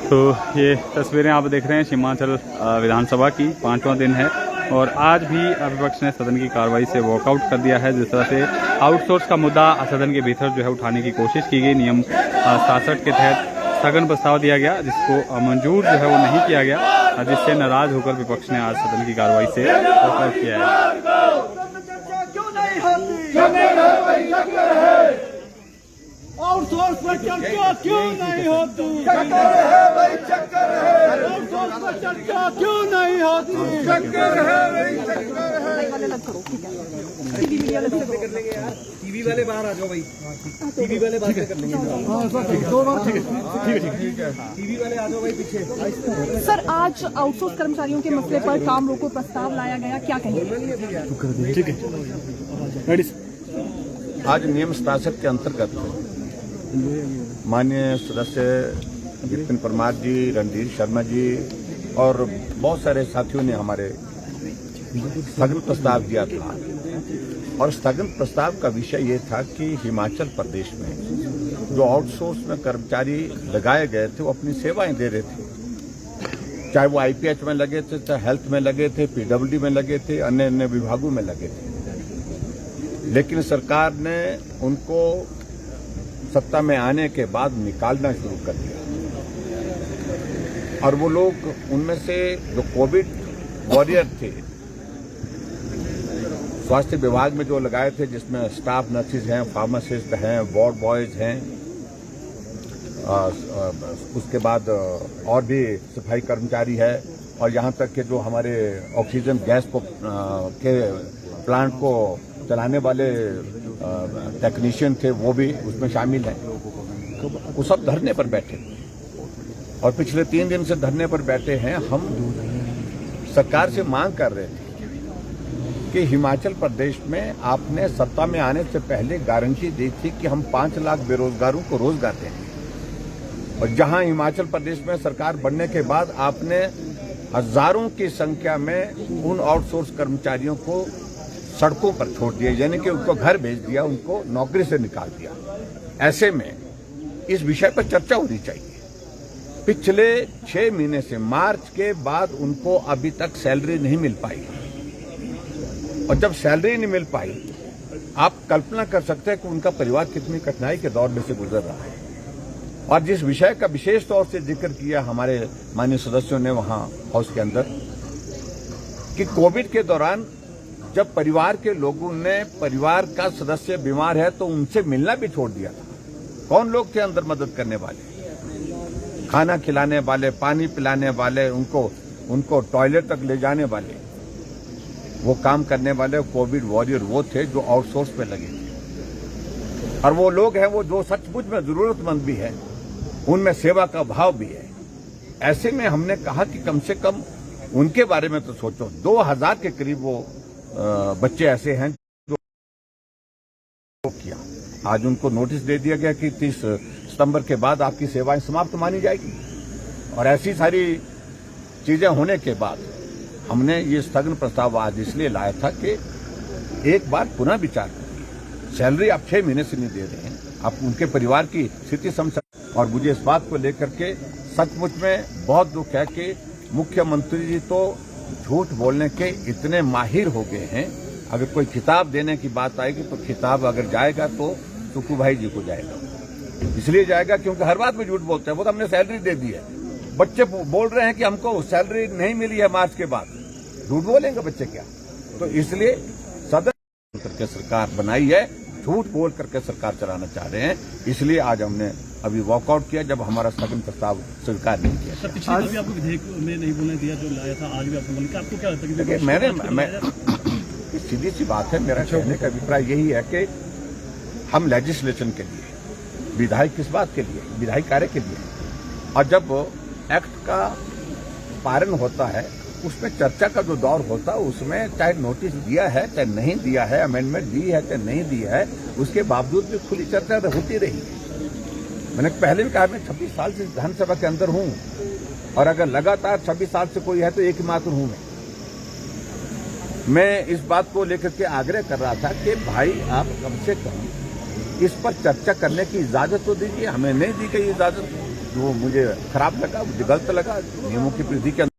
तो ये तस्वीरें आप देख रहे हैं सीमांचल विधानसभा की 5वां दिन है और आज भी विपक्ष ने सदन की कार्रवाई से वॉकआउट कर दिया है। जिस तरह से आउटसोर्स का मुद्दा सदन के भीतर जो है उठाने की कोशिश की गई, नियम 67 के तहत स्थगन प्रस्ताव दिया गया जिसको मंजूर जो है वो नहीं किया गया, जिससे नाराज होकर विपक्ष ने आज सदन की कार्रवाई से वॉकआउट किया है। आउटसोर्स पर चर्चा क्यों नहीं होती? आउटसोर्स पर चर्चा क्यों नहीं होती? टीवी वाले बाहर आ जाओ भाई, टीवी वाले बात कर लेंगे। ठीक है, टीवी वाले आ जाओ भाई पीछे। सर, आज आउटसोर्स कर्मचारियों के मसले पर काम रोको प्रस्ताव लाया गया, क्या कहेंगे? ठीक है, आज नियम 67 के अंतर्गत माननीय सदस्य विपिन परमार जी, रणधीर शर्मा जी और बहुत सारे साथियों ने हमारे स्थगन प्रस्ताव दिया था। और स्थगन प्रस्ताव का विषय ये था कि हिमाचल प्रदेश में जो आउटसोर्स में कर्मचारी लगाए गए थे वो अपनी सेवाएं दे रहे थे, चाहे वो आईपीएच में लगे थे, चाहे हेल्थ में लगे थे, पीडब्ल्यूडी में लगे थे, अन्य अन्य विभागों में लगे थे। लेकिन सरकार ने उनको सत्ता में आने के बाद निकालना शुरू कर दिया और वो लोग उनमें से जो कोविड वॉरियर थे, स्वास्थ्य विभाग में जो लगाए थे, जिसमें स्टाफ नर्सिस हैं, फार्मासिस्ट हैं, वार्ड बॉयज हैं, उसके बाद और भी सफाई कर्मचारी है और यहाँ तक कि जो हमारे ऑक्सीजन गैस को के प्लांट को चलाने वाले टेक्नीशियन थे वो भी उसमें शामिल हैं। वो सब धरने पर बैठे और पिछले 3 दिन से धरने पर बैठे हैं। हम सरकार से मांग कर रहे थे कि हिमाचल प्रदेश में आपने सत्ता में आने से पहले गारंटी दी थी कि हम 5 लाख बेरोजगारों को रोजगार देंगे और जहां हिमाचल प्रदेश में सरकार बनने के बाद आपने हजारों की संख्या में उन आउटसोर्स कर्मचारियों को सड़कों पर छोड़ दिया, यानी कि उनको घर भेज दिया, उनको नौकरी से निकाल दिया। ऐसे में इस विषय पर चर्चा होनी चाहिए। पिछले 6 महीने से मार्च के बाद उनको अभी तक सैलरी नहीं मिल पाई और जब सैलरी नहीं मिल पाई, आप कल्पना कर सकते हैं कि उनका परिवार कितनी कठिनाई के दौर में से गुजर रहा है। और जिस विषय का विशेष तौर से जिक्र किया हमारे माननीय सदस्यों ने वहां हाउस के अंदर कि कोविड के दौरान जब परिवार के लोगों ने, परिवार का सदस्य बीमार है तो उनसे मिलना भी छोड़ दिया था। कौन लोग थे अंदर मदद करने वाले, खाना खिलाने वाले, पानी पिलाने वाले, उनको टॉयलेट तक ले जाने वाले, वो काम करने वाले कोविड वॉरियर वो थे जो आउटसोर्स पे लगे थे। और वो लोग हैं वो जो सचमुच में जरूरतमंद भी है, उनमें सेवा का भाव भी है। ऐसे में हमने कहा कि कम से कम उनके बारे में तो सोचो। 2000 के करीब वो बच्चे ऐसे हैं जो किया। आज उनको नोटिस दे दिया गया कि 30 सितंबर के बाद आपकी सेवाएं समाप्त मानी जाएगी। और ऐसी सारी चीजें होने के बाद हमने ये स्थगन प्रस्ताव आज इसलिए लाया था कि एक बार पुनः विचार करिए। सैलरी आप 6 महीने से नहीं दे रहे हैं, आप उनके परिवार की स्थिति समझ सकते। और मुझे इस बात को लेकर के सचमुच में बहुत दुख है कि मुख्यमंत्री जी तो झूठ बोलने के इतने माहिर हो गए हैं। अगर कोई खिताब देने की बात आएगी तो खिताब अगर जाएगा तो सुक्खू भाई जी को जाएगा। इसलिए जाएगा क्योंकि हर बात में झूठ बोलते हैं। वो तो हमने सैलरी दे दी है, बच्चे बोल रहे हैं कि हमको सैलरी नहीं मिली है मार्च के बाद, झूठ बोलेंगे बच्चे क्या? तो इसलिए सदन करके सरकार बनाई है, झूठ बोल करके सरकार चलाना चाह रहे हैं। इसलिए आज हमने अभी वॉकआउट किया जब हमारा स्थगन प्रस्ताव स्वीकार नहीं किया। सर, पिछली बार भी आपको विधेयक में नहीं बोलने दिया जो लाया था, आज भी आपको बोलने, आपको क्या लगता है कि मैं सीधी सी बात है, मेरा कहने का अभिप्राय यही है कि हम लेजिस्लेशन के लिए, विधायक किस बात के लिए, विधायी कार्य के लिए, और जब एक्ट का पालन होता है उसमें चर्चा का जो दौर होता है उसमें चाहे नोटिस दिया है चाहे नहीं दिया है, अमेंडमेंट दी है चाहे नहीं दी है, उसके बावजूद भी खुली चर्चा होती रही है। मैंने पहले भी कहा मैं 26 साल से विधानसभा के अंदर हूं और अगर लगातार 26 साल से कोई है तो एकमात्र हूं मैं इस बात को लेकर के आग्रह कर रहा था कि भाई आप कम से कम इस पर चर्चा करने की इजाजत तो दीजिए, हमें नहीं दी गई इजाजत, वो मुझे खराब लगा, मुझे गलत लगा, नियमों की विधि के